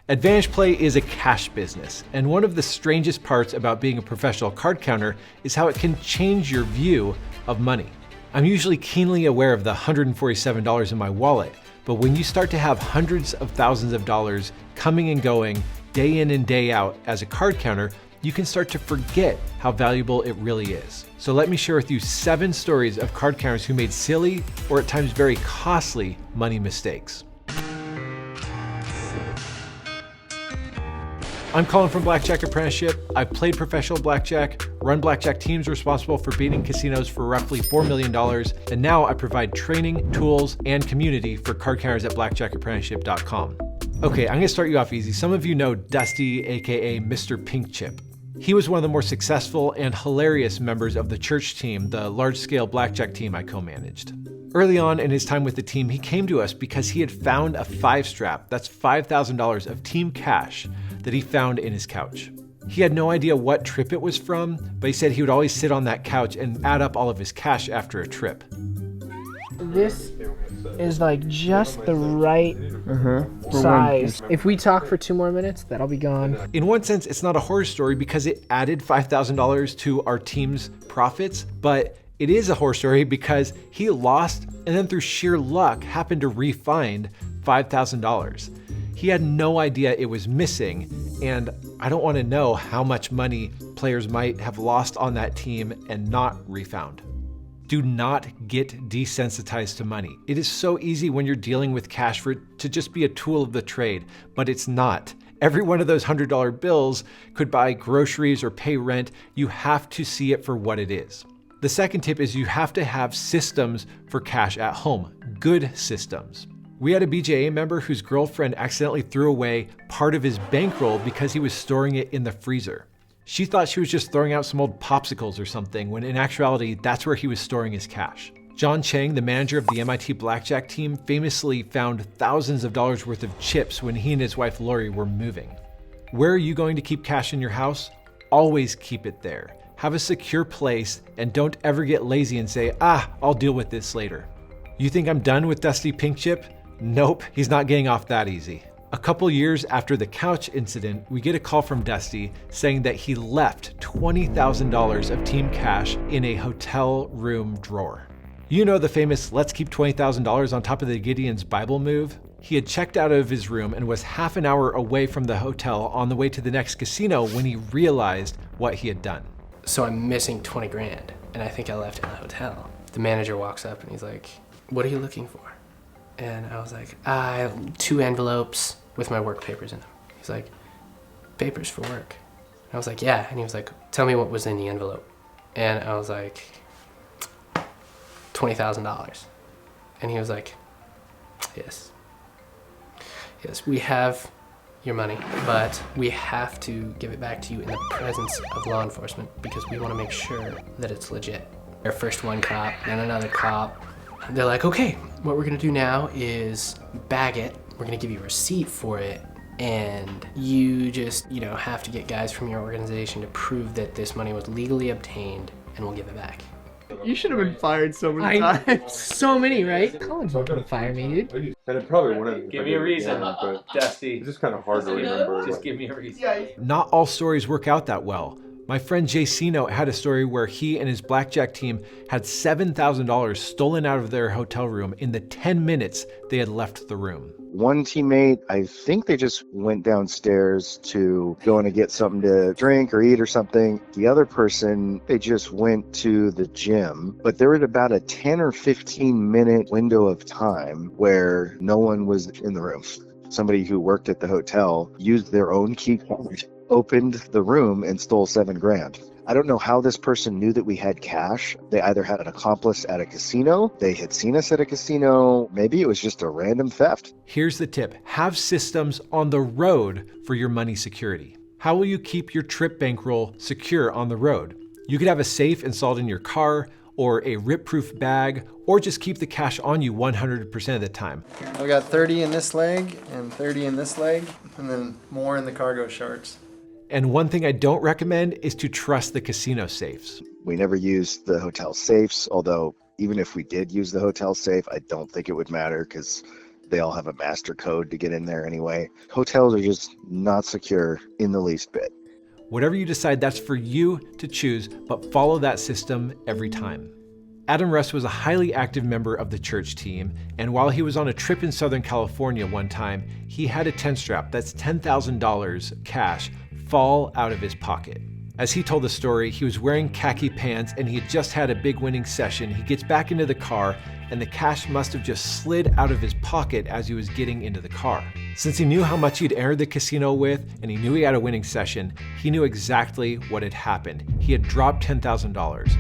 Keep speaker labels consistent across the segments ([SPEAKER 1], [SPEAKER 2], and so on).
[SPEAKER 1] Advantage Play is a cash business, and one of the strangest parts about being a professional card counter is how it can change your view of money. I'm usually keenly aware of the $147 in my wallet, but when you start to have hundreds of thousands of dollars coming and going day in and day out as a card counter, you can start to forget how valuable it really is. So let me share with you 7 stories of card counters who made silly or at times very costly money mistakes. I'm Colin from Blackjack Apprenticeship. I've played professional blackjack, run blackjack teams responsible for beating casinos for roughly $4 million, and now I provide training, tools, and community for card counters at blackjackapprenticeship.com. Okay, I'm gonna start you off easy. Some of you know Dusty, AKA Mr. Pink Chip. He was one of the more successful and hilarious members of the church team, the large-scale blackjack team I co-managed. Early on in his time with the team, he came to us because he had found a 5-strap, that's $5,000 of team cash, that he found in his couch. He had no idea what trip it was from, but he said he would always sit on that couch and add up all of his cash after a trip.
[SPEAKER 2] This is like just the right size. If we talk for 2 more minutes, that'll be gone.
[SPEAKER 1] In one sense, it's not a horror story because it added $5,000 to our team's profits, but it is a horror story because he lost and then through sheer luck happened to re-find $5,000. He had no idea it was missing, and I don't want to know how much money players might have lost on that team and not refound. Do not get desensitized to money. It is so easy when you're dealing with cash for it to just be a tool of the trade, but it's not. Every one of those $100 bills could buy groceries or pay rent. You have to see it for what it is. The second tip is you have to have systems for cash at home, good systems. We had a BJA member whose girlfriend accidentally threw away part of his bankroll because he was storing it in the freezer. She thought she was just throwing out some old popsicles or something, when in actuality, that's where he was storing his cash. John Chang, the manager of the MIT Blackjack team, famously found thousands of dollars worth of chips when he and his wife Lori were moving. Where are you going to keep cash in your house? Always keep it there. Have a secure place and don't ever get lazy and say, I'll deal with this later. You think I'm done with Dusty Pink Chip? Nope, he's not getting off that easy. A couple years after the couch incident, we get a call from Dusty saying that he left $20,000 of team cash in a hotel room drawer. You know the famous let's keep $20,000 on top of the Gideon's Bible move? He had checked out of his room and was half an hour away from the hotel on the way to the next casino when he realized what he had done.
[SPEAKER 3] So I'm missing 20 grand, and I think I left it in the hotel. The manager walks up and he's like, "What are you looking for?" And I was like, I have 2 envelopes with my work papers in them. He's like, "Papers for work?" And I was like, "Yeah." And he was like, "Tell me what was in the envelope." And I was like, $20,000. And he was like, Yes, we have your money, but we have to give it back to you in the presence of law enforcement because we want to make sure that it's legit." First one cop, then another cop. They're like, "Okay, what we're gonna do now is bag it. We're gonna give you a receipt for it, and you just, have to get guys from your organization to prove that this money was legally obtained, and we'll give it back."
[SPEAKER 2] You should have been fired so many times. So many, right? Colin's not gonna fire me, dude.
[SPEAKER 4] And it probably wouldn't.
[SPEAKER 1] Give me a reason,
[SPEAKER 4] but
[SPEAKER 1] Dusty.
[SPEAKER 4] it's just kind of hard to remember.
[SPEAKER 1] Just give me a reason. Not all stories work out that well. My friend Jay Cino had a story where he and his blackjack team had $7,000 stolen out of their hotel room in the 10 minutes they had left the room.
[SPEAKER 5] One teammate, I think they just went downstairs to go in and get something to drink or eat or something. The other person, they just went to the gym, but there was about a 10 or 15 minute window of time where no one was in the room. Somebody who worked at the hotel used their own key card, opened the room, and stole $7 grand. I don't know how this person knew that we had cash. They either had an accomplice at a casino, they had seen us at a casino, maybe it was just a random theft.
[SPEAKER 1] Here's the tip. Have systems on the road for your money security. How will you keep your trip bankroll secure on the road? You could have a safe installed in your car, or a rip-proof bag, or just keep the cash on you 100% of the time.
[SPEAKER 6] I've got 30 in this leg and 30 in this leg, and then more in the cargo shorts.
[SPEAKER 1] And one thing I don't recommend is to trust the casino safes.
[SPEAKER 5] We never used the hotel safes, although even if we did use the hotel safe, I don't think it would matter because They all have a master code to get in there anyway. Hotels are just not secure in the least bit.
[SPEAKER 1] Whatever you decide, that's for you to choose, but follow that system every time. Adam Russ was a highly active member of the church team, and while he was on a trip in Southern California one time, he had a 10 strap, that's $10,000 cash, fall out of his pocket. As he told the story, he was wearing khaki pants and he had just had a big winning session. He gets back into the car and the cash must have just slid out of his pocket as he was getting into the car. Since he knew how much he'd entered the casino with and he knew he had a winning session, he knew exactly what had happened. He had dropped $10,000.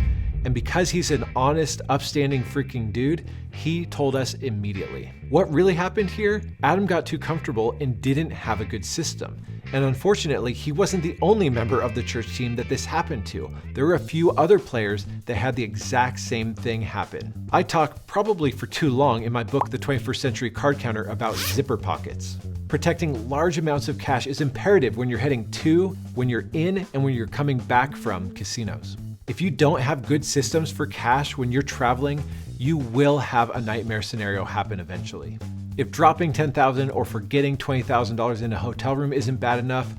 [SPEAKER 1] And because he's an honest, upstanding freaking dude, he told us immediately. What really happened here? Adam got too comfortable and didn't have a good system. And unfortunately, he wasn't the only member of the church team that this happened to. There were a few other players that had the exact same thing happen. I talk probably for too long in my book, The 21st Century Card Counter, about zipper pockets. Protecting large amounts of cash is imperative when you're heading to, when you're in, and when you're coming back from casinos. If you don't have good systems for cash when you're traveling, you will have a nightmare scenario happen eventually. If dropping $10,000 or forgetting $20,000 in a hotel room isn't bad enough,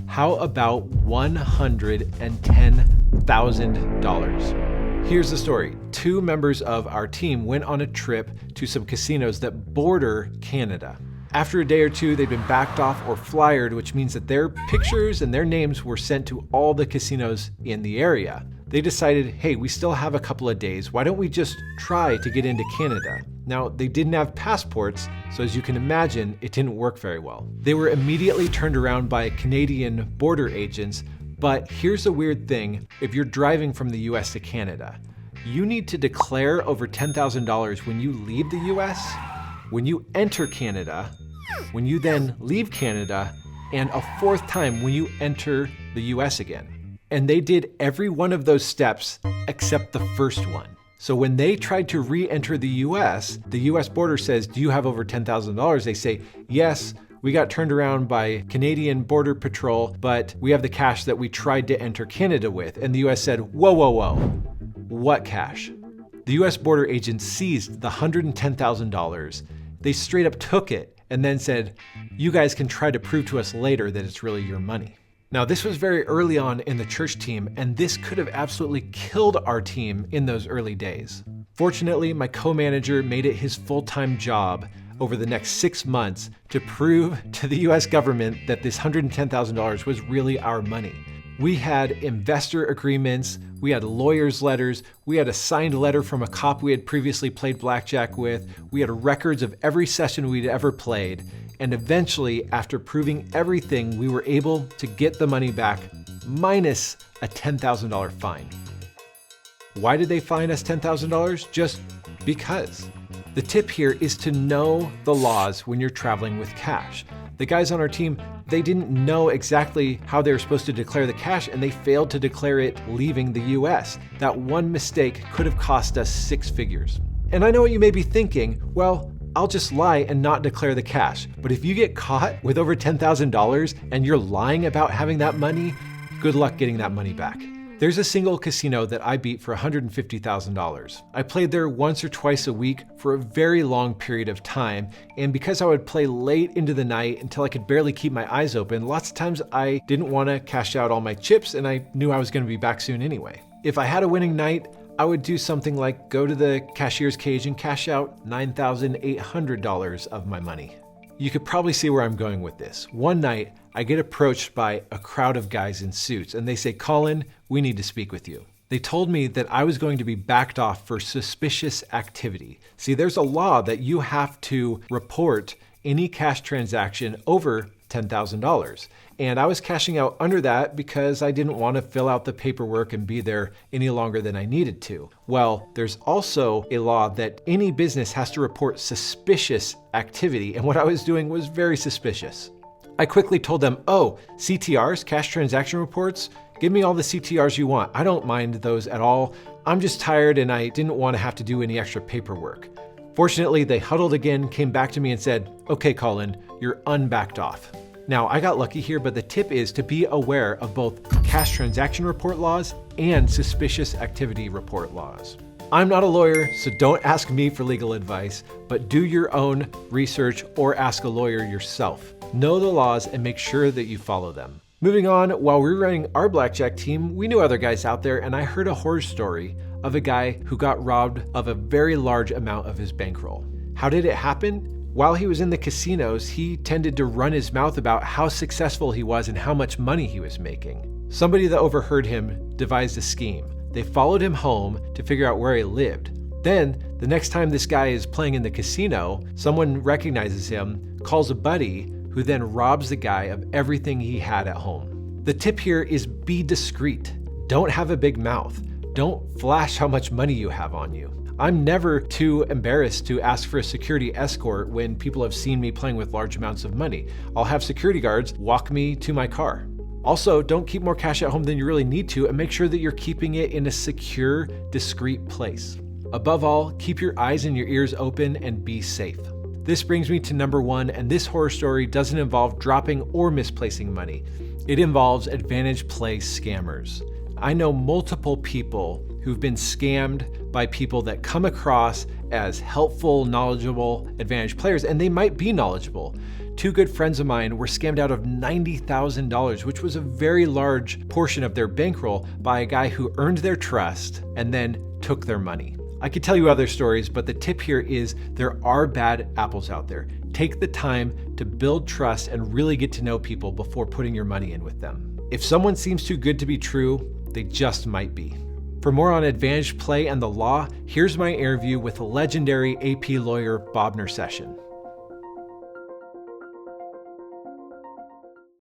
[SPEAKER 1] how about $110,000? Here's the story. 2 members of our team went on a trip to some casinos that border Canada. After a day or two, they'd been backed off or flyered, which means that their pictures and their names were sent to all the casinos in the area. They decided, hey, we still have a couple of days. Why don't we just try to get into Canada? Now, they didn't have passports, so as you can imagine, it didn't work very well. They were immediately turned around by Canadian border agents, but here's a weird thing. If you're driving from the US to Canada, you need to declare over $10,000 when you leave the US, when you enter Canada, when you then leave Canada, and a 4th time when you enter the US again. And they did every one of those steps except the first one. So when they tried to re-enter the US border says, do you have over $10,000? They say, yes, we got turned around by Canadian Border Patrol, but we have the cash that we tried to enter Canada with. And the US said, whoa, whoa, whoa, what cash? The US border agent seized the $110,000. They straight up took it and then said, you guys can try to prove to us later that it's really your money. Now, this was very early on in the church team, and this could have absolutely killed our team in those early days. Fortunately, my co-manager made it his full-time job over the next 6 months to prove to the US government that this $110,000 was really our money. We had investor agreements, we had lawyers' letters, we had a signed letter from a cop we had previously played blackjack with, we had records of every session we'd ever played, and eventually, after proving everything, we were able to get the money back minus a $10,000 fine. Why did they fine us $10,000? Just because. The tip here is to know the laws when you're traveling with cash. The guys on our team, they didn't know exactly how they were supposed to declare the cash, and they failed to declare it leaving the US. That one mistake could have cost us 6 figures. And I know what you may be thinking, well, I'll just lie and not declare the cash. But if you get caught with over $10,000 and you're lying about having that money, good luck getting that money back. There's a single casino that I beat for $150,000. I played there once or twice a week for a very long period of time, and because I would play late into the night until I could barely keep my eyes open, lots of times I didn't want to cash out all my chips and I knew I was going to be back soon anyway. If I had a winning night, I would do something like go to the cashier's cage and cash out $9,800 of my money. You could probably see where I'm going with this. One night, I get approached by a crowd of guys in suits and they say, Colin, we need to speak with you. They told me that I was going to be backed off for suspicious activity. See, there's a law that you have to report any cash transaction over $10,000. And I was cashing out under that because I didn't want to fill out the paperwork and be there any longer than I needed to. Well, there's also a law that any business has to report suspicious activity, and what I was doing was very suspicious. I quickly told them, oh, CTRs, cash transaction reports, give me all the CTRs you want. I don't mind those at all. I'm just tired and I didn't want to have to do any extra paperwork. Fortunately, they huddled again, came back to me and said, okay, Colin, you're unbacked off. Now, I got lucky here, but the tip is to be aware of both cash transaction report laws and suspicious activity report laws. I'm not a lawyer, so don't ask me for legal advice, but do your own research or ask a lawyer yourself. Know the laws and make sure that you follow them. Moving on, while we were running our blackjack team, we knew other guys out there, and I heard a horror story of a guy who got robbed of a very large amount of his bankroll. How did it happen? While he was in the casinos, he tended to run his mouth about how successful he was and how much money he was making. Somebody that overheard him devised a scheme. They followed him home to figure out where he lived. Then, the next time this guy is playing in the casino, someone recognizes him, calls a buddy, who then robs the guy of everything he had at home. The tip here is be discreet. Don't have a big mouth. Don't flash how much money you have on you. I'm never too embarrassed to ask for a security escort when people have seen me playing with large amounts of money. I'll have security guards walk me to my car. Also, don't keep more cash at home than you really need to, and make sure that you're keeping it in a secure, discreet place. Above all, keep your eyes and your ears open and be safe. This brings me to number 1, and this horror story doesn't involve dropping or misplacing money. It involves advantage play scammers. I know multiple people who've been scammed by people that come across as helpful, knowledgeable advantage players, and they might be knowledgeable. 2 good friends of mine were scammed out of $90,000, which was a very large portion of their bankroll, by a guy who earned their trust and then took their money. I could tell you other stories, but the tip here is there are bad apples out there. Take the time to build trust and really get to know people before putting your money in with them. If someone seems too good to be true, they just might be. For more on advantage play and the law, here's my interview with legendary AP lawyer Bob Nersession.